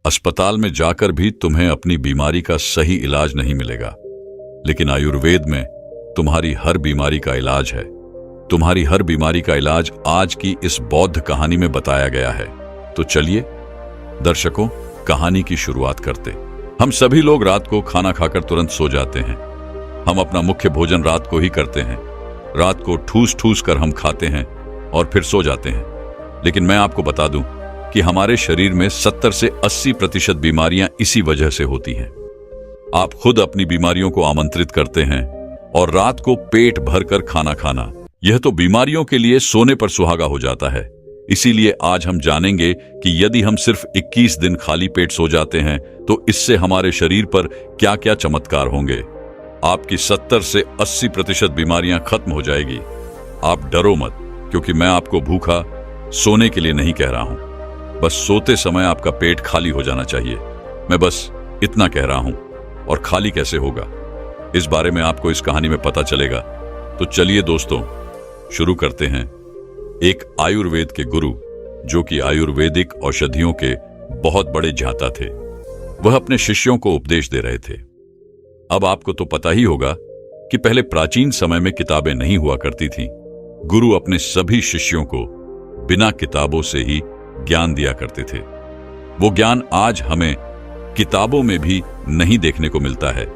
अस्पताल में जाकर भी तुम्हें अपनी बीमारी का सही इलाज नहीं मिलेगा, लेकिन आयुर्वेद में तुम्हारी हर बीमारी का इलाज है। तुम्हारी हर बीमारी का इलाज आज की इस बौद्ध कहानी में बताया गया है। तो चलिए दर्शकों, कहानी की शुरुआत करते। हम सभी लोग रात को खाना खाकर तुरंत सो जाते हैं। हम अपना मुख्य भोजन रात को ही करते हैं। रात को ठूस ठूस कर हम खाते हैं और फिर सो जाते हैं। लेकिन मैं आपको बता दूं कि हमारे शरीर में 70 से 80% बीमारियां इसी वजह से होती हैं। आप खुद अपनी बीमारियों को आमंत्रित करते हैं और रात को पेट भरकर खाना खाना, यह तो बीमारियों के लिए सोने पर सुहागा हो जाता है। इसीलिए आज हम जानेंगे कि यदि हम सिर्फ 21 दिन खाली पेट सो जाते हैं तो इससे हमारे शरीर पर क्या क्या चमत्कार होंगे। आपकी 70 से 80% बीमारियां खत्म हो जाएगी। आप डरो मत, क्योंकि मैं आपको भूखा सोने के लिए नहीं कह रहा हूं। बस सोते समय आपका पेट खाली हो जाना चाहिए। मैं बस इतना कह रहा हूं। और खाली कैसे होगा, इस बारे में आपको इस कहानी में पता चलेगा। तो चलिए दोस्तों, शुरू करते हैं। एक आयुर्वेद के गुरु, जो कि आयुर्वेदिक औषधियों के बहुत बड़े ज्ञाता थे, वह अपने शिष्यों को उपदेश दे रहे थे। अब आपको तो पता ही होगा कि पहले प्राचीन समय में किताबें नहीं हुआ करती थीं। गुरु अपने सभी शिष्यों को बिना किताबों से ही ज्ञान दिया करते थे। वो ज्ञान आज हमें किताबों में भी नहीं देखने को मिलता है।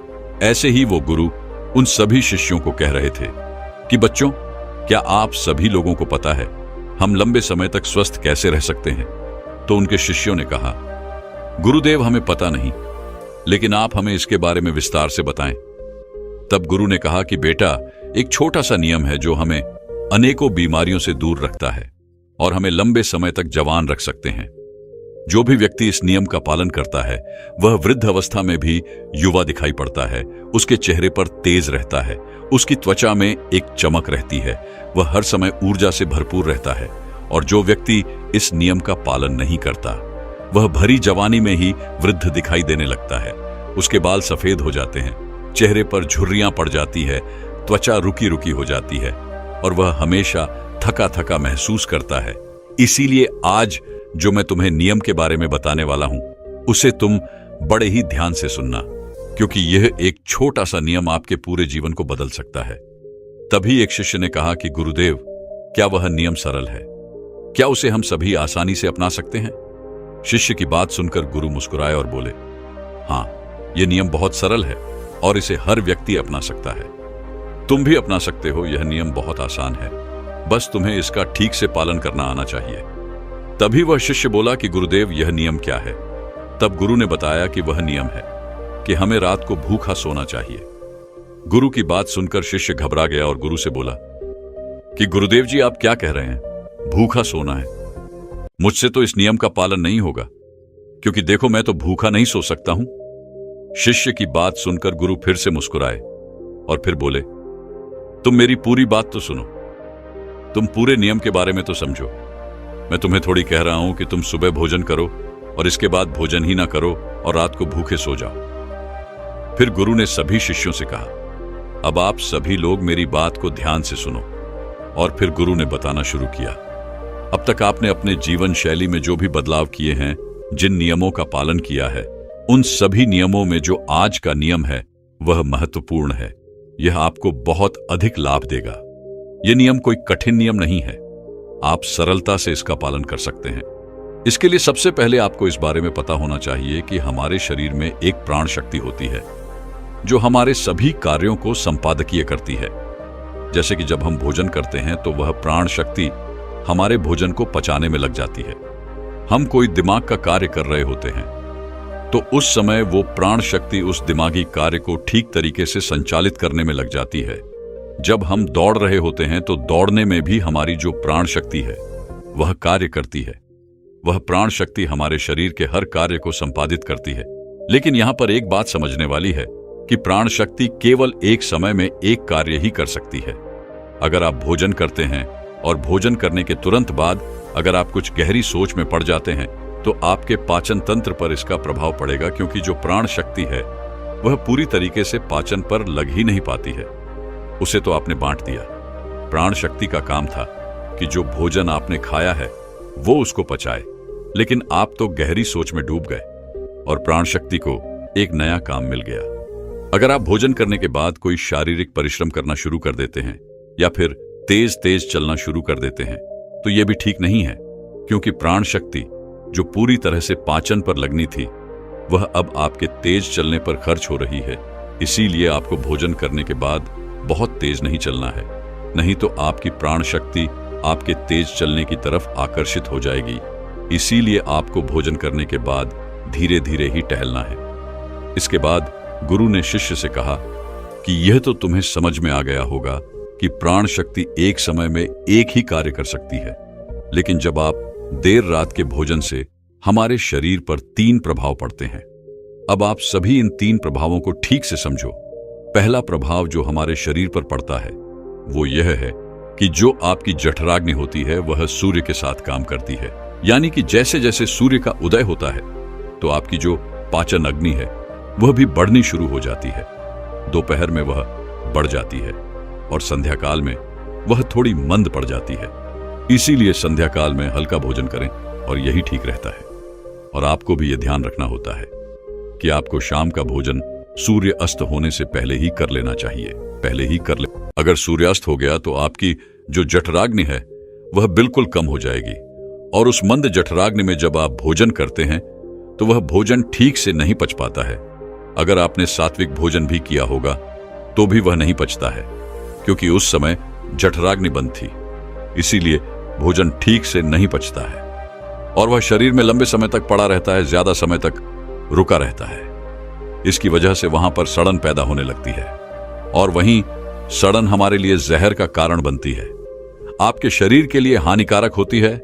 ऐसे ही वो गुरु उन सभी शिष्यों को कह रहे थे कि बच्चों, क्या आप सभी लोगों को पता है हम लंबे समय तक स्वस्थ कैसे रह सकते हैं? तो उनके शिष्यों ने कहा, गुरुदेव, हमें पता नहीं, लेकिन आप हमें इसके बारे में विस्तार से बताएं। तब गुरु ने कहा कि बेटा, एक छोटा सा नियम है जो हमें अनेकों बीमारियों से दूर रखता है और हमें लंबे समय तक जवान रख सकते हैं। जो भी व्यक्ति इस नियम का पालन करता है वह वृद्ध अवस्था में भी युवा दिखाई पड़ता है। उसके चेहरे पर तेज रहता है, उसकी त्वचा में एक चमक रहती है, वह हर समय ऊर्जा से भरपूर रहता है। और जो व्यक्ति इस नियम का पालन नहीं करता वह भरी जवानी में ही वृद्ध दिखाई देने लगता है। उसके बाल सफेद हो जाते हैं, चेहरे पर झुर्रियां पड़ जाती है, त्वचा रुकी रुकी हो जाती है और वह हमेशा थका थका महसूस करता है। इसीलिए आज जो मैं तुम्हें नियम के बारे में बताने वाला हूं, उसे तुम बड़े ही ध्यान से सुनना, क्योंकि यह एक छोटा सा नियम आपके पूरे जीवन को बदल सकता है। तभी एक शिष्य ने कहा कि गुरुदेव, क्या वह नियम सरल है? क्या उसे हम सभी आसानी से अपना सकते हैं? शिष्य की बात सुनकर गुरु मुस्कुराए और बोले, हां, यह नियम बहुत सरल है और इसे हर व्यक्ति अपना सकता है। तुम भी अपना सकते हो। यह नियम बहुत आसान है, बस तुम्हें इसका ठीक से पालन करना आना चाहिए। तभी वह शिष्य बोला कि गुरुदेव, यह नियम क्या है? तब गुरु ने बताया कि वह नियम है कि हमें रात को भूखा सोना चाहिए। गुरु की बात सुनकर शिष्य घबरा गया और गुरु से बोला कि गुरुदेव जी, आप क्या कह रहे हैं? भूखा सोना है? मुझसे तो इस नियम का पालन नहीं होगा, क्योंकि देखो, मैं तो भूखा नहीं सो सकता हूं। शिष्य की बात सुनकर गुरु फिर से मुस्कुराए और फिर बोले, तुम मेरी पूरी बात तो सुनो, तुम पूरे नियम के बारे में तो समझो। मैं तुम्हें थोड़ी कह रहा हूं कि तुम सुबह भोजन करो और इसके बाद भोजन ही ना करो और रात को भूखे सो जाओ। फिर गुरु ने सभी शिष्यों से कहा, अब आप सभी लोग मेरी बात को ध्यान से सुनो। और फिर गुरु ने बताना शुरू किया, अब तक आपने अपने जीवन शैली में जो भी बदलाव किए हैं, जिन नियमों का पालन किया है, उन सभी नियमों में जो आज का नियम है वह महत्वपूर्ण है। यह आपको बहुत अधिक लाभ देगा। यह नियम कोई कठिन नियम नहीं है, आप सरलता से इसका पालन कर सकते हैं। इसके लिए सबसे पहले आपको इस बारे में पता होना चाहिए कि हमारे शरीर में एक प्राण शक्ति होती है जो हमारे सभी कार्यों को संपादकीय करती है। जैसे कि जब हम भोजन करते हैं तो वह प्राण शक्ति हमारे भोजन को पचाने में लग जाती है। हम कोई दिमाग का कार्य कर रहे होते हैं तो उस समय वो प्राण शक्ति उस दिमागी कार्य को ठीक तरीके से संचालित करने में लग जाती है। जब हम दौड़ रहे होते हैं तो दौड़ने में भी हमारी जो प्राण शक्ति है वह कार्य करती है। वह प्राण शक्ति हमारे शरीर के हर कार्य को संपादित करती है। लेकिन यहां पर एक बात समझने वाली है कि प्राण शक्ति केवल एक समय में एक कार्य ही कर सकती है। अगर आप भोजन करते हैं और भोजन करने के तुरंत बाद अगर आप कुछ गहरी सोच में पड़ जाते हैं तो आपके पाचन तंत्र पर इसका प्रभाव पड़ेगा, क्योंकि जो प्राण शक्ति है वह पूरी तरीके से पाचन पर लग ही नहीं पाती है। उसे तो आपने बांट दिया। प्राण शक्ति का काम था कि जो भोजन आपने खाया है वो उसको पचाए, लेकिन आप तो गहरी सोच में डूब गए। और प्राण शक्ति को एक नया काम मिल गया। अगर आप भोजन करने के बाद कोई शारीरिक परिश्रम करना शुरू कर देते हैं या फिर तेज तेज चलना शुरू कर देते हैं तो यह भी ठीक नहीं है, क्योंकि प्राण शक्ति जो पूरी तरह से पाचन पर लगनी थी वह अब आपके तेज चलने पर खर्च हो रही है। इसीलिए आपको भोजन करने के बाद बहुत तेज नहीं चलना है, नहीं तो आपकी प्राण शक्ति आपके तेज चलने की तरफ आकर्षित हो जाएगी। इसीलिए आपको भोजन करने के बाद धीरे धीरे ही टहलना है। इसके बाद गुरु ने शिष्य से कहा कि यह तो तुम्हें समझ में आ गया होगा कि प्राण शक्ति एक समय में एक ही कार्य कर सकती है, लेकिन जब आप देर रात के भोजन से हमारे शरीर पर 3 प्रभाव पड़ते हैं। अब आप सभी इन 3 प्रभावों को ठीक से समझो। पहला प्रभाव जो हमारे शरीर पर पड़ता है वो यह है कि जो आपकी जठराग्नि होती है वह सूर्य के साथ काम करती है। यानी कि जैसे जैसे सूर्य का उदय होता है तो आपकी जो पाचन अग्नि है वह भी बढ़नी शुरू हो जाती है। दोपहर में वह बढ़ जाती है और संध्या काल में वह थोड़ी मंद पड़ जाती है। इसीलिए संध्या काल में हल्का भोजन करें और यही ठीक रहता है। और आपको भी यह ध्यान रखना होता है कि आपको शाम का भोजन सूर्य अस्त होने से पहले ही कर लेना चाहिए। पहले ही कर ले। अगर सूर्यास्त हो गया तो आपकी जो जठराग्नि है वह बिल्कुल कम हो जाएगी और उस मंद जठराग्नि में जब आप भोजन करते हैं तो वह भोजन ठीक से नहीं पच पाता है। अगर आपने सात्विक भोजन भी किया होगा तो भी वह नहीं पचता है, क्योंकि उस समय जठराग्नि बंद थी। इसीलिए भोजन ठीक से नहीं पचता है और वह शरीर में लंबे समय तक पड़ा रहता है, ज्यादा समय तक रुका रहता है। इसकी वजह से वहां पर सड़न पैदा होने लगती है और वहीं सड़न हमारे लिए जहर का कारण बनती है, आपके शरीर के लिए हानिकारक होती है।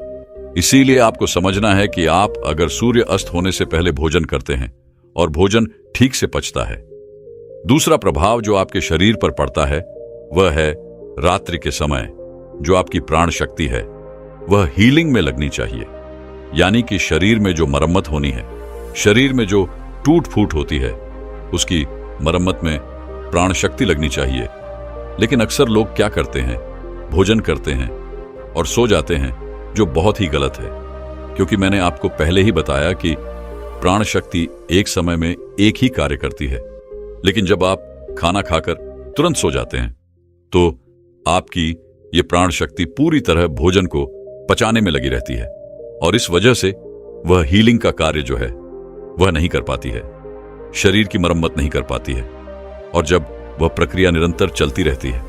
इसीलिए आपको समझना है कि आप अगर सूर्य अस्त होने से पहले भोजन करते हैं और भोजन ठीक से पचता है। दूसरा प्रभाव जो आपके शरीर पर पड़ता है वह है रात्रि के समय जो आपकी प्राण शक्ति है वह हीलिंग में लगनी चाहिए। यानी कि शरीर में जो मरम्मत होनी है, शरीर में जो टूट फूट होती है, उसकी मरम्मत में प्राण शक्ति लगनी चाहिए। लेकिन अक्सर लोग क्या करते हैं, भोजन करते हैं और सो जाते हैं, जो बहुत ही गलत है। क्योंकि मैंने आपको पहले ही बताया कि प्राण शक्ति एक समय में एक ही कार्य करती है। लेकिन जब आप खाना खाकर तुरंत सो जाते हैं तो आपकी ये प्राण शक्ति पूरी तरह भोजन को पचाने में लगी रहती है और इस वजह से वह हीलिंग का कार्य जो है वह नहीं कर पाती है, शरीर की मरम्मत नहीं कर पाती है। और जब वह प्रक्रिया निरंतर चलती रहती है,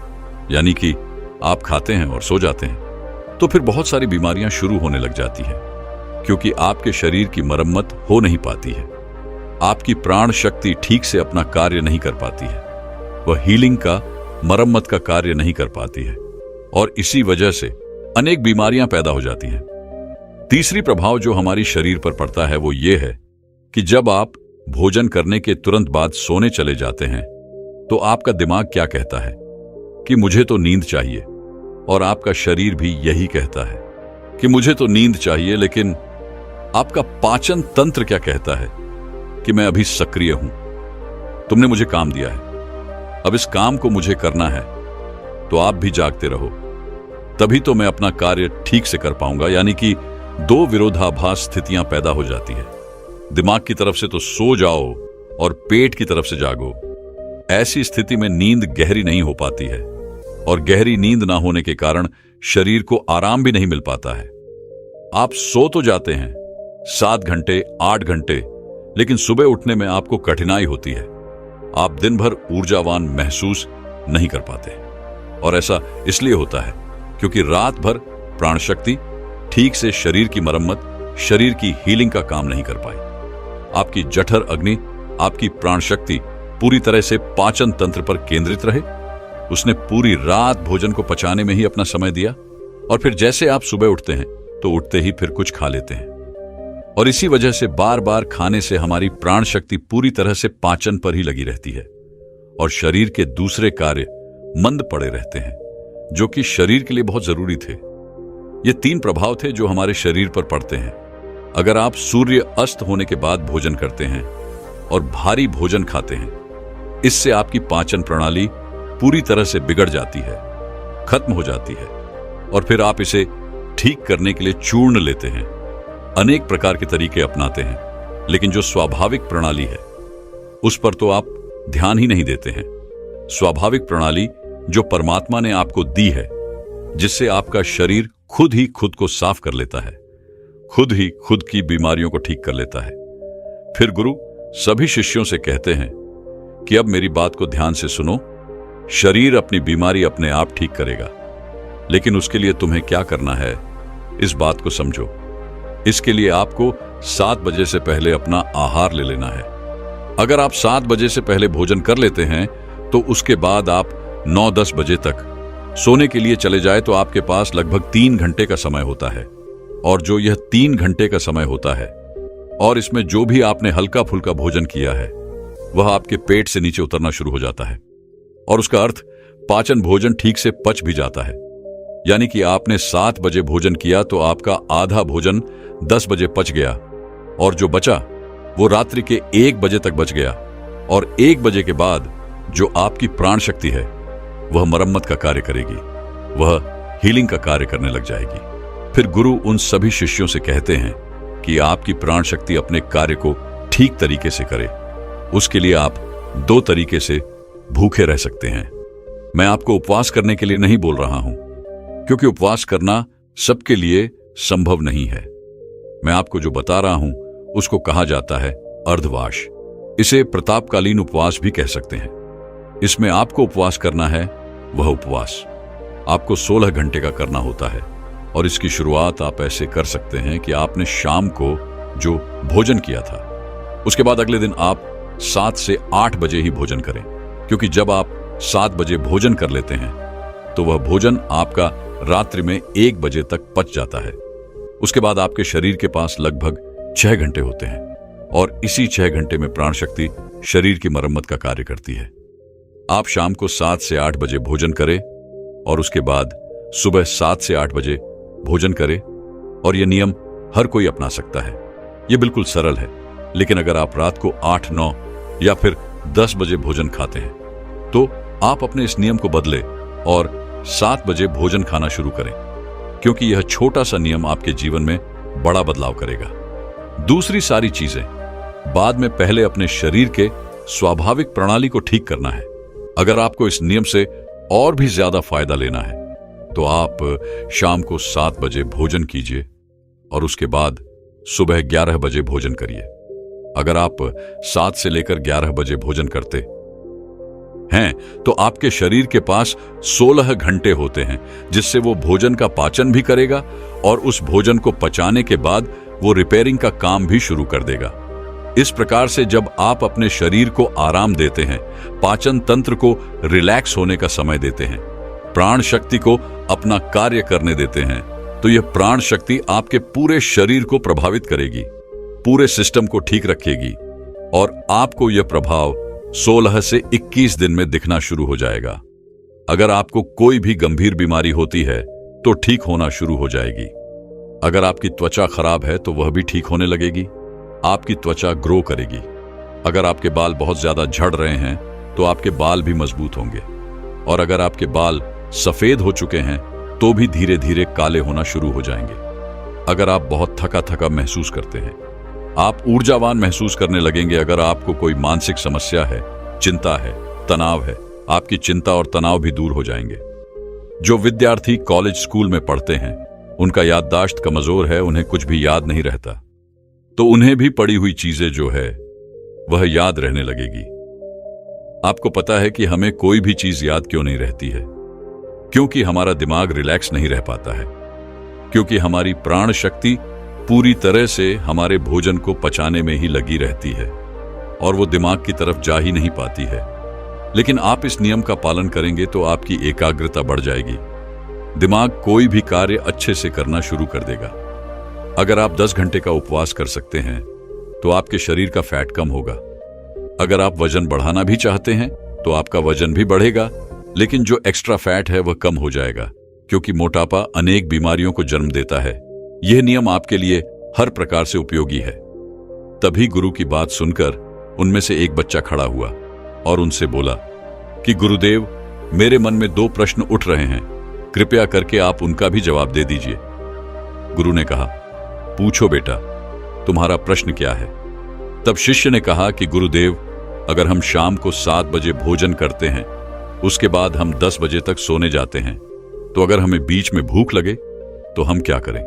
यानी कि आप खाते हैं और सो जाते हैं, तो फिर बहुत सारी बीमारियां शुरू होने लग जाती हैं, क्योंकि आपके शरीर की मरम्मत हो नहीं पाती है। आपकी प्राण शक्ति ठीक से अपना कार्य नहीं कर पाती है, वह हीलिंग का, मरम्मत का कार्य नहीं कर पाती है और इसी वजह से अनेक बीमारियां पैदा हो जाती हैं। तीसरी प्रभाव जो हमारी शरीर पर पड़ता है वो ये है कि जब आप भोजन करने के तुरंत बाद सोने चले जाते हैं तो आपका दिमाग क्या कहता है कि मुझे तो नींद चाहिए, और आपका शरीर भी यही कहता है कि मुझे तो नींद चाहिए। लेकिन आपका पाचन तंत्र क्या कहता है कि मैं अभी सक्रिय हूं, तुमने मुझे काम दिया है, अब इस काम को मुझे करना है, तो आप भी जागते रहो, तभी तो मैं अपना कार्य ठीक से कर पाऊंगा। यानी कि 2 विरोधाभास स्थितियां पैदा हो जाती है। दिमाग की तरफ से तो सो जाओ और पेट की तरफ से जागो। ऐसी स्थिति में नींद गहरी नहीं हो पाती है और गहरी नींद ना होने के कारण शरीर को आराम भी नहीं मिल पाता है। आप सो तो जाते हैं 7 घंटे 8 घंटे, लेकिन सुबह उठने में आपको कठिनाई होती है। आप दिन भर ऊर्जावान महसूस नहीं कर पाते और ऐसा इसलिए होता है क्योंकि रात भर प्राण शक्ति ठीक से शरीर की मरम्मत, शरीर की हीलिंग का काम नहीं कर पाई। आपकी जठर अग्नि, आपकी प्राण शक्ति पूरी तरह से पाचन तंत्र पर केंद्रित रहे। उसने पूरी रात भोजन को पचाने में ही अपना समय दिया और फिर जैसे आप सुबह उठते हैं तो उठते ही फिर कुछ खा लेते हैं और इसी वजह से बार बार खाने से हमारी प्राण शक्ति पूरी तरह से पाचन पर ही लगी रहती है और शरीर के दूसरे कार्य मंद पड़े रहते हैं, जो कि शरीर के लिए बहुत जरूरी थे। ये 3 प्रभाव थे जो हमारे शरीर पर पड़ते हैं। अगर आप सूर्य अस्त होने के बाद भोजन करते हैं और भारी भोजन खाते हैं, इससे आपकी पाचन प्रणाली पूरी तरह से बिगड़ जाती है, खत्म हो जाती है और फिर आप इसे ठीक करने के लिए चूर्ण लेते हैं, अनेक प्रकार के तरीके अपनाते हैं, लेकिन जो स्वाभाविक प्रणाली है उस पर तो आप ध्यान ही नहीं देते हैं। स्वाभाविक प्रणाली जो परमात्मा ने आपको दी है, जिससे आपका शरीर खुद ही खुद को साफ कर लेता है, खुद ही खुद की बीमारियों को ठीक कर लेता है। फिर गुरु सभी शिष्यों से कहते हैं कि अब मेरी बात को ध्यान से सुनो, शरीर अपनी बीमारी अपने आप ठीक करेगा, लेकिन उसके लिए तुम्हें क्या करना है इस बात को समझो। इसके लिए आपको 7 बजे से पहले अपना आहार ले लेना है। अगर आप 7 बजे से पहले भोजन कर लेते हैं तो उसके बाद आप 9-10 बजे तक सोने के लिए चले जाए तो आपके पास लगभग 3 घंटे का समय होता है। और जो यह 3 घंटे का समय होता है और इसमें जो भी आपने हल्का फुल्का भोजन किया है वह आपके पेट से नीचे उतरना शुरू हो जाता है, और उसका अर्थ पाचन भोजन ठीक से पच भी जाता है। यानी कि आपने 7 बजे भोजन किया तो आपका आधा भोजन 10 बजे पच गया, और जो बचा वो रात्रि के 1 बजे तक बच गया। और 1 बजे के बाद जो आपकी प्राण शक्ति है वह मरम्मत का कार्य करेगी, वह हीलिंग का कार्य करने लग जाएगी। फिर गुरु उन सभी शिष्यों से कहते हैं कि आपकी प्राण शक्ति अपने कार्य को ठीक तरीके से करे। उसके लिए आप 2 तरीके से भूखे रह सकते हैं। मैं आपको उपवास करने के लिए नहीं बोल रहा हूं, क्योंकि उपवास करना सबके लिए संभव नहीं है। मैं आपको जो बता रहा हूं उसको कहा जाता है अर्धवास। इसे प्रतापकालीन उपवास भी कह सकते हैं। इसमें आपको उपवास करना है, वह उपवास आपको 16 घंटे का करना होता है। और इसकी शुरुआत आप ऐसे कर सकते हैं कि आपने शाम को जो भोजन किया था उसके बाद अगले दिन आप 7 से 8 बजे ही भोजन करें, क्योंकि जब आप 7 बजे भोजन कर लेते हैं तो वह भोजन आपका रात्रि में 1 बजे तक पच जाता है। उसके बाद आपके शरीर के पास लगभग 6 घंटे होते हैं, और इसी 6 घंटे में प्राण शक्ति शरीर की मरम्मत का कार्य करती है। आप शाम को 7 से 8 बजे भोजन करें और उसके बाद सुबह 7 से 8 बजे भोजन करें, और यह नियम हर कोई अपना सकता है। यह बिल्कुल सरल है। लेकिन अगर आप रात को 8, 9 या फिर 10 बजे भोजन खाते हैं तो आप अपने इस नियम को बदलें और 7 बजे भोजन खाना शुरू करें, क्योंकि यह छोटा सा नियम आपके जीवन में बड़ा बदलाव करेगा। दूसरी सारी चीजें बाद में, पहले अपने शरीर के स्वाभाविक प्रणाली को ठीक करना है। अगर आपको इस नियम से और भी ज्यादा फायदा लेना है तो आप शाम को 7 बजे भोजन कीजिए और उसके बाद सुबह 11 बजे भोजन करिए। अगर आप 7 से लेकर 11 बजे भोजन करते हैं तो आपके शरीर के पास 16 घंटे होते हैं, जिससे वो भोजन का पाचन भी करेगा और उस भोजन को पचाने के बाद वो रिपेयरिंग का काम भी शुरू कर देगा। इस प्रकार से जब आप अपने शरीर को आराम देते हैं, पाचन तंत्र को रिलैक्स होने का समय देते हैं, प्राण शक्ति को अपना कार्य करने देते हैं, तो यह प्राण शक्ति आपके पूरे शरीर को प्रभावित करेगी, पूरे सिस्टम को ठीक रखेगी, और आपको यह प्रभाव 16 से 21 दिन में दिखना शुरू हो जाएगा। अगर आपको कोई भी गंभीर बीमारी होती है तो ठीक होना शुरू हो जाएगी। अगर आपकी त्वचा खराब है तो वह भी ठीक होने लगेगी। आपकी त्वचा ग्रो करेगी। अगर आपके बाल बहुत ज्यादा झड़ रहे हैं तो आपके बाल भी मजबूत होंगे, और अगर आपके बाल सफेद हो चुके हैं तो भी धीरे धीरे काले होना शुरू हो जाएंगे। अगर आप बहुत थका थका महसूस करते हैं, आप ऊर्जावान महसूस करने लगेंगे। अगर आपको कोई मानसिक समस्या है, चिंता है, तनाव है, आपकी चिंता और तनाव भी दूर हो जाएंगे। जो विद्यार्थी कॉलेज स्कूल में पढ़ते हैं उनका याददाश्त कमजोर है, उन्हें कुछ भी याद नहीं रहता, तो उन्हें भी पड़ी हुई चीजें जो है वह याद रहने लगेगी। आपको पता है कि हमें कोई भी चीज याद क्यों नहीं रहती है? क्योंकि हमारा दिमाग रिलैक्स नहीं रह पाता है, क्योंकि हमारी प्राण शक्ति पूरी तरह से हमारे भोजन को पचाने में ही लगी रहती है और वो दिमाग की तरफ जा ही नहीं पाती है। लेकिन आप इस नियम का पालन करेंगे तो आपकी एकाग्रता बढ़ जाएगी। दिमाग कोई भी कार्य अच्छे से करना शुरू कर देगा। अगर आप 10 घंटे का उपवास कर सकते हैं तो आपके शरीर का फैट कम होगा। अगर आप वजन बढ़ाना भी चाहते हैं तो आपका वजन भी बढ़ेगा, लेकिन जो एक्स्ट्रा फैट है वह कम हो जाएगा, क्योंकि मोटापा अनेक बीमारियों को जन्म देता है। यह नियम आपके लिए हर प्रकार से उपयोगी है। तभी गुरु की बात सुनकर उनमें से एक बच्चा खड़ा हुआ और उनसे बोला कि गुरुदेव, मेरे मन में 2 प्रश्न उठ रहे हैं, कृपया करके आप उनका भी जवाब दे दीजिए। गुरु ने कहा, पूछो बेटा, तुम्हारा प्रश्न क्या है? तब शिष्य ने कहा कि गुरुदेव, अगर हम शाम को 7 बजे भोजन करते हैं, उसके बाद हम 10 बजे तक सोने जाते हैं, तो अगर हमें बीच में भूख लगे तो हम क्या करें?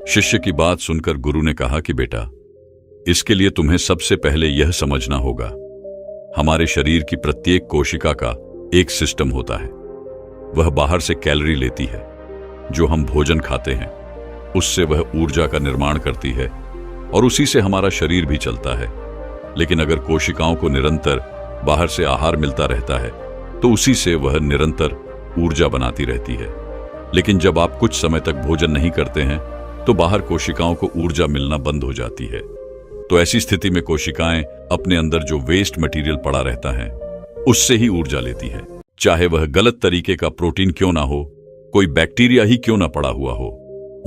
शिष्य की बात सुनकर गुरु ने कहा कि बेटा, इसके लिए तुम्हें सबसे पहले यह समझना होगा, हमारे शरीर की प्रत्येक कोशिका का एक सिस्टम होता है। वह बाहर से कैलोरी लेती है, जो हम भोजन खाते हैं उससे वह ऊर्जा का निर्माण करती है और उसी से हमारा शरीर भी चलता है। लेकिन अगर कोशिकाओं को निरंतर बाहर से आहार मिलता रहता है तो उसी से वह निरंतर ऊर्जा बनाती रहती है। लेकिन जब आप कुछ समय तक भोजन नहीं करते हैं तो बाहर कोशिकाओं को ऊर्जा मिलना बंद हो जाती है। तो ऐसी स्थिति में कोशिकाएं अपने अंदर जो वेस्ट मटेरियल पड़ा रहता है उससे ही ऊर्जा लेती है, चाहे वह गलत तरीके का प्रोटीन क्यों ना हो, कोई बैक्टीरिया ही क्यों ना पड़ा हुआ हो,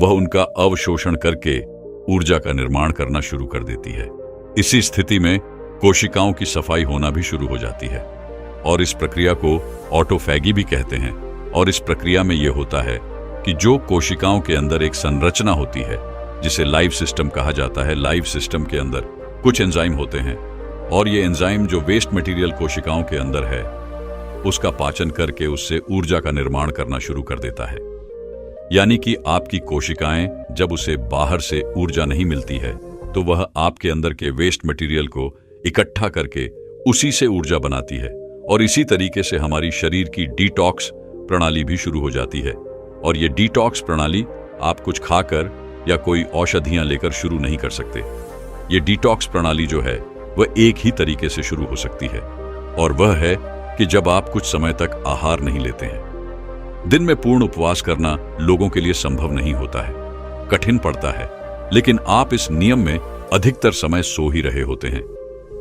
वह उनका अवशोषण करके ऊर्जा का निर्माण करना शुरू कर देती है। इसी स्थिति में कोशिकाओं की सफाई होना भी शुरू हो जाती है और इस प्रक्रिया को ऑटोफैगी भी कहते हैं। और इस प्रक्रिया में यह होता है कि जो कोशिकाओं के अंदर एक संरचना होती है जिसे लाइफ सिस्टम कहा जाता है, लाइफ सिस्टम के अंदर कुछ एंजाइम होते हैं और ये एंजाइम जो वेस्ट मटेरियल कोशिकाओं के अंदर है उसका पाचन करके उससे ऊर्जा का निर्माण करना शुरू कर देता है। यानी कि आपकी कोशिकाएं जब उसे बाहर से ऊर्जा नहीं मिलती है तो वह आपके अंदर के वेस्ट मटेरियल को इकट्ठा करके उसी से ऊर्जा बनाती है। और इसी तरीके से हमारी शरीर की डिटॉक्स प्रणाली भी शुरू हो जाती है। और ये डिटॉक्स प्रणाली आप कुछ खाकर या कोई औषधियां लेकर शुरू नहीं कर सकते। ये डिटॉक्स प्रणाली जो है वह एक ही तरीके से शुरू हो सकती है और वह है कि जब आप कुछ समय तक आहार नहीं लेते हैं। दिन में पूर्ण उपवास करना लोगों के लिए संभव नहीं होता है, कठिन पड़ता है, लेकिन आप इस नियम में अधिकतर समय सो ही रहे होते हैं।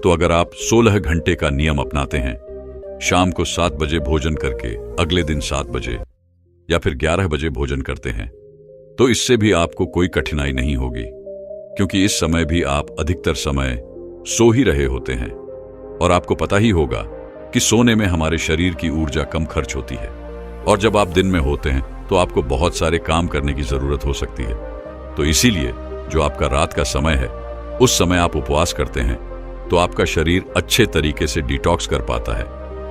तो अगर आप 16 घंटे का नियम अपनाते हैं, शाम को 7 बजे भोजन करके अगले दिन 7 बजे या फिर 11 बजे भोजन करते हैं, तो इससे भी आपको कोई कठिनाई नहीं होगी, क्योंकि इस समय भी आप अधिकतर समय सो ही रहे होते हैं। और आपको पता ही होगा कि सोने में हमारे शरीर की ऊर्जा कम खर्च होती है और जब आप दिन में होते हैं तो आपको बहुत सारे काम करने की जरूरत हो सकती है। तो इसीलिए जो आपका रात का समय है उस समय आप उपवास करते हैं तो आपका शरीर अच्छे तरीके से डिटॉक्स कर पाता है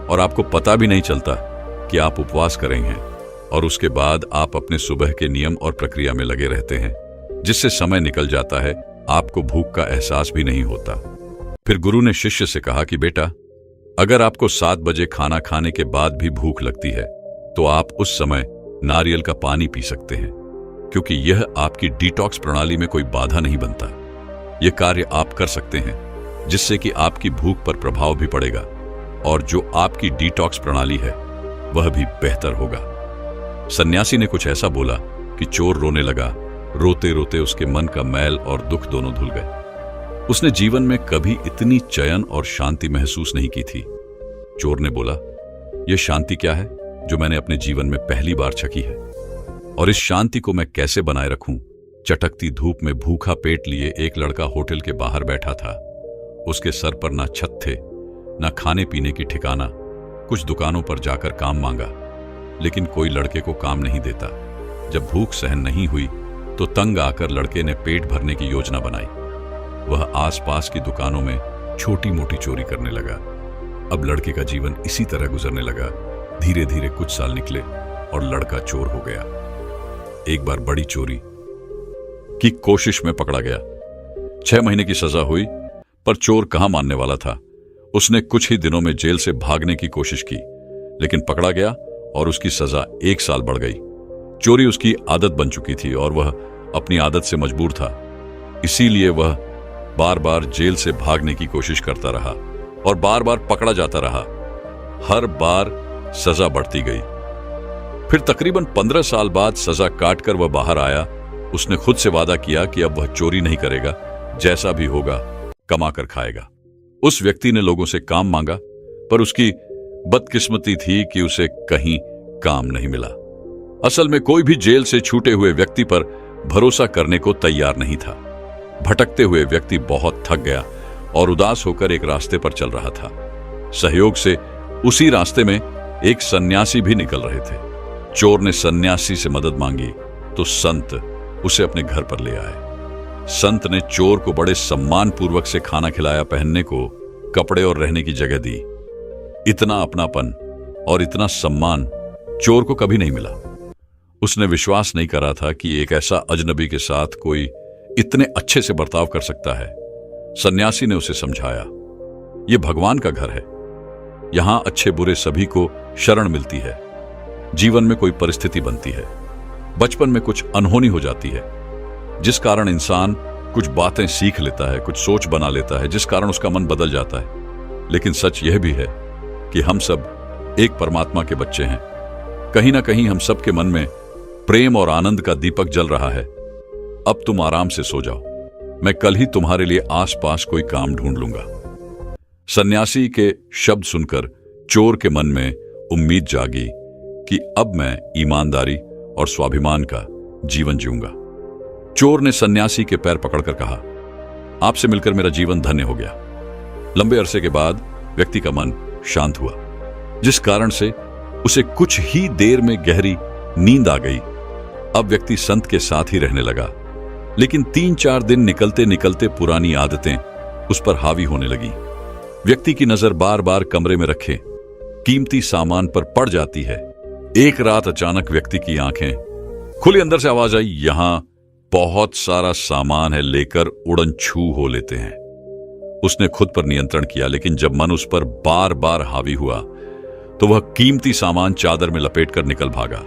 और आपको पता भी नहीं चलता कि आप उपवास कर रहे हैं। और उसके बाद आप अपने सुबह के नियम और प्रक्रिया में लगे रहते हैं, जिससे समय निकल जाता है, आपको भूख का एहसास भी नहीं होता। फिर गुरु ने शिष्य से कहा कि बेटा, अगर आपको 7 बजे खाना खाने के बाद भी भूख लगती है तो आप उस समय नारियल का पानी पी सकते हैं, क्योंकि यह आपकी डिटॉक्स प्रणाली में कोई बाधा नहीं बनता। यह कार्य आप कर सकते हैं जिससे कि आपकी भूख पर प्रभाव भी पड़ेगा और जो आपकी डिटॉक्स प्रणाली है वह भी बेहतर होगा। सन्यासी ने कुछ ऐसा बोला कि चोर रोने लगा। रोते रोते उसके मन का मैल और दुख दोनों धुल गए। उसने जीवन में कभी इतनी चयन और शांति महसूस नहीं की थी। चोर ने बोला, यह शांति क्या है जो मैंने अपने जीवन में पहली बार छकी है, और इस शांति को मैं कैसे बनाए रखूं? चटकती धूप में भूखा पेट लिए एक लड़का होटल के बाहर बैठा था। उसके सर पर ना छत थे, ना खाने पीने की ठिकाना। कुछ दुकानों पर जाकर काम मांगा, लेकिन कोई लड़के को काम नहीं देता। जब भूख सहन नहीं हुई तो तंग आकर लड़के ने पेट भरने की योजना बनाई। वह आसपास की दुकानों में छोटी मोटी चोरी करने लगा। अब लड़के का जीवन इसी तरह गुजरने लगा। धीरे धीरे कुछ साल निकले और लड़का चोर हो गया। एक बार बड़ी चोरी की कोशिश में पकड़ा गया। 6 महीने की सजा हुई, पर चोर कहां मानने वाला था। उसने कुछ ही दिनों में जेल से भागने की कोशिश की, लेकिन पकड़ा गया और उसकी सजा 1 साल बढ़ गई। चोरी उसकी आदत बन चुकी थी और वह अपनी आदत से मजबूर था। इसीलिए वह बार बार जेल से भागने की कोशिश करता रहा और बार बार पकड़ा जाता रहा। हर बार सजा बढ़ती गई। फिर तकरीबन 15 साल बाद सजा काटकर वह बाहर आया। उसने खुद से वादा किया कि अब वह चोरी नहीं करेगा, जैसा भी होगा कमा कर खाएगा। उस व्यक्ति ने लोगों से काम मांगा, पर उसकी बदकिस्मती थी कि उसे कहीं काम नहीं मिला। असल में कोई भी जेल से छूटे हुए व्यक्ति पर भरोसा करने को तैयार नहीं था। भटकते हुए व्यक्ति बहुत थक गया और उदास होकर एक रास्ते पर चल रहा था। सहयोग से उसी रास्ते में एक सन्यासी भी निकल रहे थे। चोर ने सन्यासी से मदद मांगी तो संत उसे अपने घर पर ले आए। संत ने चोर को बड़े सम्मान पूर्वक से खाना खिलाया, पहनने को कपड़े और रहने की जगह दी। इतना अपनापन और इतना सम्मान चोर को कभी नहीं मिला। उसने विश्वास नहीं करा था कि एक ऐसा अजनबी के साथ कोई इतने अच्छे से बर्ताव कर सकता है। सन्यासी ने उसे समझाया, यह भगवान का घर है, यहां अच्छे बुरे सभी को शरण मिलती है। जीवन में कोई परिस्थिति बनती है, बचपन में कुछ अनहोनी हो जाती है, जिस कारण इंसान कुछ बातें सीख लेता है, कुछ सोच बना लेता है, जिस कारण उसका मन बदल जाता है। लेकिन सच यह भी है कि हम सब एक परमात्मा के बच्चे हैं। कहीं ना कहीं हम सब के मन में प्रेम और आनंद का दीपक जल रहा है। अब तुम आराम से सो जाओ, मैं कल ही तुम्हारे लिए आसपास कोई काम ढूंढ लूंगा। सन्यासी के शब्द सुनकर चोर के मन में उम्मीद जागी कि अब मैं ईमानदारी और स्वाभिमान का जीवन जीऊंगा। चोर ने सन्यासी के पैर पकड़कर कहा, आपसे मिलकर मेरा जीवन धन्य हो गया। लंबे अरसे के बाद व्यक्ति का मन शांत हुआ, जिस कारण से उसे कुछ ही देर में गहरी नींद आ गई। अब व्यक्ति संत के साथ ही रहने लगा, लेकिन 3-4 दिन निकलते निकलते पुरानी आदतें उस पर हावी होने लगी। व्यक्ति की नजर बार बार कमरे में रखे कीमती सामान पर पड़ जाती है। एक रात अचानक व्यक्ति की आंखें खुली, अंदर से आवाज आई, यहां बहुत सारा सामान है, लेकर उड़न छू हो लेते हैं। उसने खुद पर नियंत्रण किया, लेकिन जब मन उस पर बार बार हावी हुआ तो वह कीमती सामान चादर में लपेटकर निकल भागा।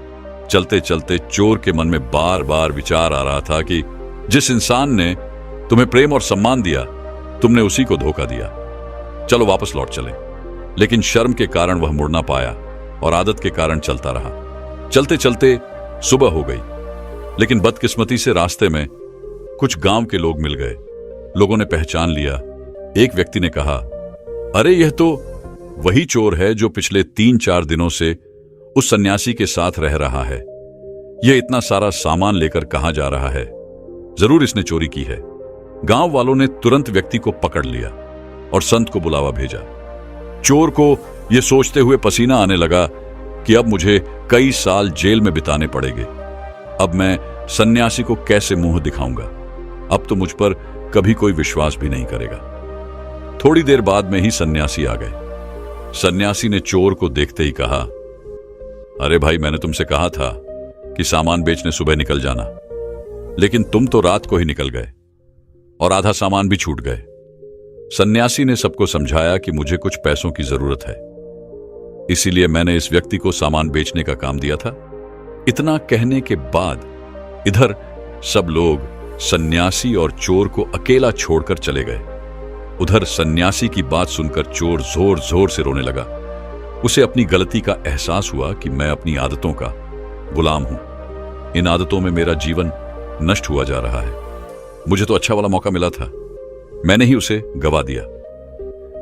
चलते चलते चोर के मन में बार बार विचार आ रहा था कि जिस इंसान ने तुम्हें प्रेम और सम्मान दिया, तुमने उसी को धोखा दिया। चलो वापस लौट चले। लेकिन शर्म के कारण वह मुड़ ना पाया और आदत के कारण चलता रहा। चलते चलते सुबह हो गई, लेकिन बदकिस्मती से रास्ते में कुछ गांव के लोग मिल गए। लोगों ने पहचान लिया। एक व्यक्ति ने कहा, अरे यह तो वही चोर है जो पिछले 3-4 दिनों से उस सन्यासी के साथ रह रहा है। यह इतना सारा सामान लेकर कहां जा रहा है? जरूर इसने चोरी की है। गांव वालों ने तुरंत व्यक्ति को पकड़ लिया और संत को बुलावा भेजा। चोर को यह सोचते हुए पसीना आने लगा कि अब मुझे कई साल जेल में बिताने पड़ेंगे। अब मैं सन्यासी को कैसे मुंह दिखाऊंगा? अब तो मुझ पर कभी कोई विश्वास भी नहीं करेगा। थोड़ी देर बाद में ही सन्यासी आ गए। सन्यासी ने चोर को देखते ही कहा, अरे भाई, मैंने तुमसे कहा था कि सामान बेचने सुबह निकल जाना, लेकिन तुम तो रात को ही निकल गए और आधा सामान भी छूट गए। सन्यासी ने सबको समझाया कि मुझे कुछ पैसों की जरूरत है, इसीलिए मैंने इस व्यक्ति को सामान बेचने का काम दिया था। इतना कहने के बाद इधर सब लोग सन्यासी और चोर को अकेला छोड़कर चले गए। उधर सन्यासी की बात सुनकर चोर जोर जोर से रोने लगा। उसे अपनी गलती का एहसास हुआ कि मैं अपनी आदतों का गुलाम हूं। इन आदतों में मेरा जीवन नष्ट हुआ जा रहा है। मुझे तो अच्छा वाला मौका मिला था, मैंने ही उसे गवा दिया।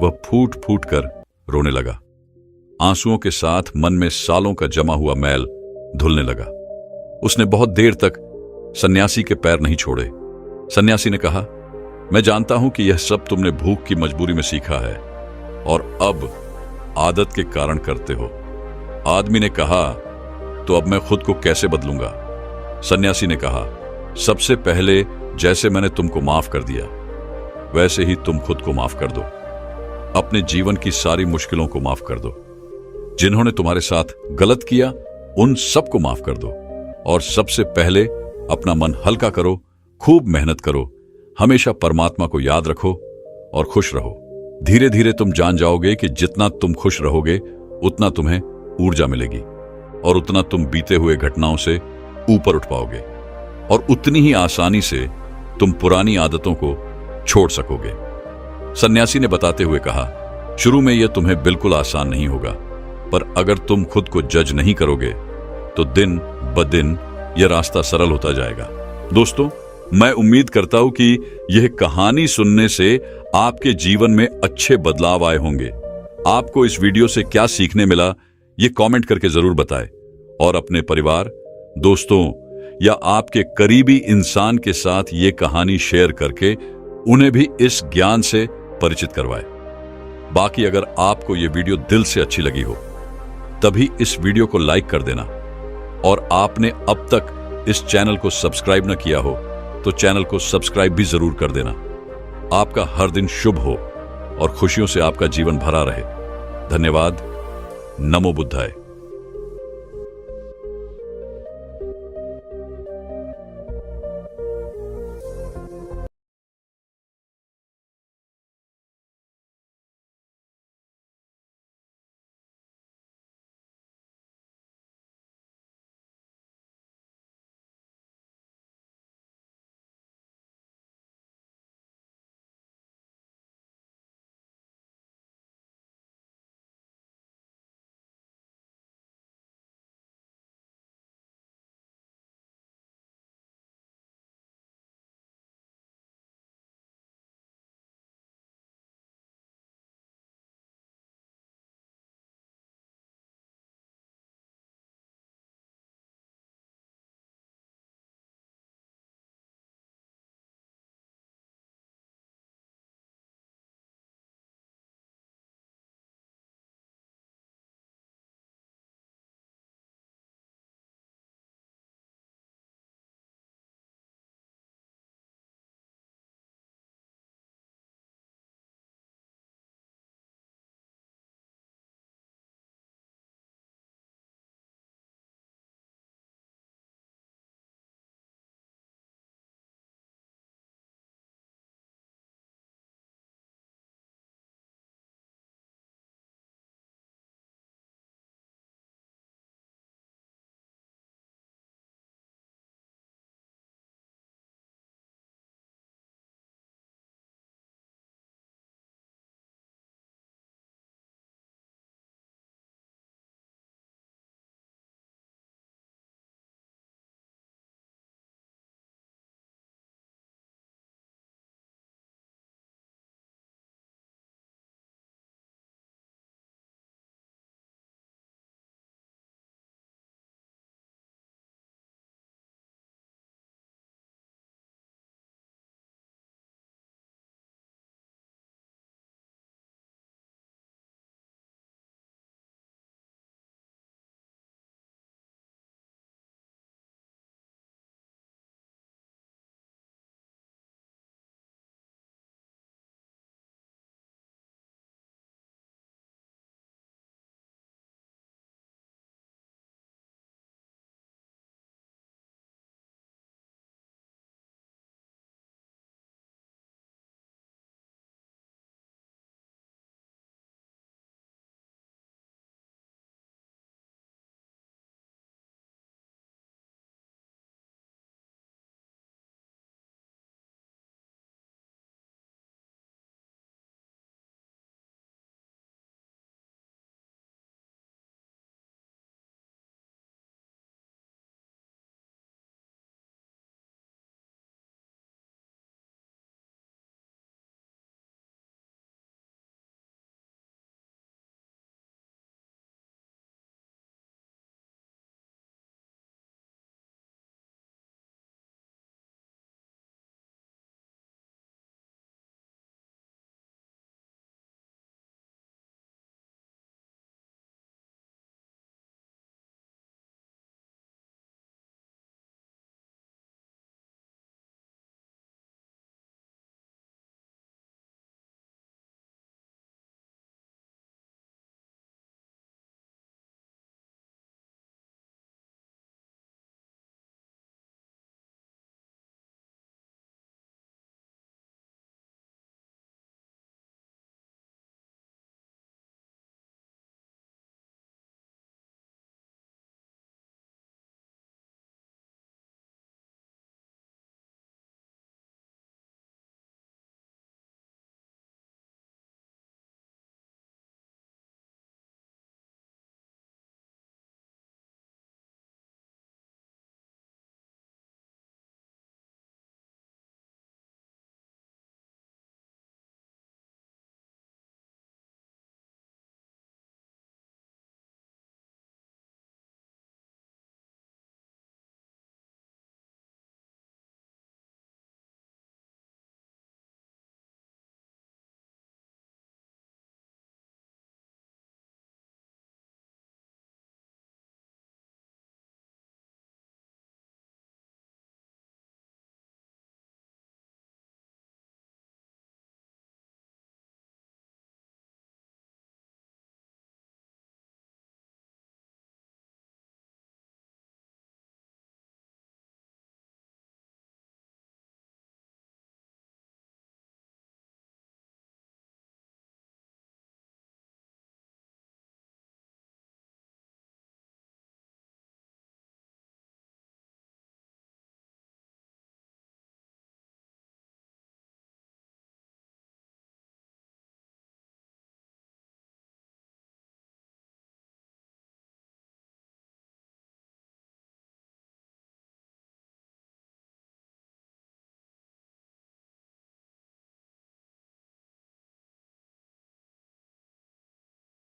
वह फूट फूट कर रोने लगा। आंसुओं के साथ मन में सालों का जमा हुआ मैल धुलने लगा। उसने बहुत देर तक सन्यासी के पैर नहीं छोड़े। सन्यासी ने कहा, मैं जानता हूं कि यह सब तुमने भूख की मजबूरी में सीखा है और अब आदत के कारण करते हो। आदमी ने कहा, तो अब मैं खुद को कैसे बदलूंगा? सन्यासी ने कहा, सबसे पहले जैसे मैंने तुमको माफ कर दिया, वैसे ही तुम खुद को माफ कर दो। अपने जीवन की सारी मुश्किलों को माफ कर दो। जिन्होंने तुम्हारे साथ गलत किया, उन सबको माफ कर दो। और सबसे पहले अपना मन हल्का करो, खूब मेहनत करो, हमेशा परमात्मा को याद रखो और खुश रहो। धीरे धीरे तुम जान जाओगे कि जितना तुम खुश रहोगे उतना तुम्हें ऊर्जा मिलेगी और उतना तुम बीते हुए घटनाओं से ऊपर उठ पाओगे और उतनी ही आसानी से तुम पुरानी आदतों को छोड़ सकोगे। सन्यासी ने बताते हुए कहा, शुरू में यह तुम्हें बिल्कुल आसान नहीं होगा, पर अगर तुम खुद को जज नहीं करोगे तो दिन ब दिन यह रास्ता सरल होता जाएगा। दोस्तों, मैं उम्मीद करता हूं कि यह कहानी सुनने से आपके जीवन में अच्छे बदलाव आए होंगे। आपको इस वीडियो से क्या सीखने मिला, यह कमेंट करके जरूर बताएं और अपने परिवार, दोस्तों या आपके करीबी इंसान के साथ यह कहानी शेयर करके उन्हें भी इस ज्ञान से परिचित करवाएं। बाकी अगर आपको यह वीडियो दिल से अच्छी लगी हो तभी इस वीडियो को लाइक कर देना और आपने अब तक इस चैनल को सब्सक्राइब न किया हो तो चैनल को सब्सक्राइब भी जरूर कर देना। आपका हर दिन शुभ हो और खुशियों से आपका जीवन भरा रहे। धन्यवाद। नमो बुद्धाय।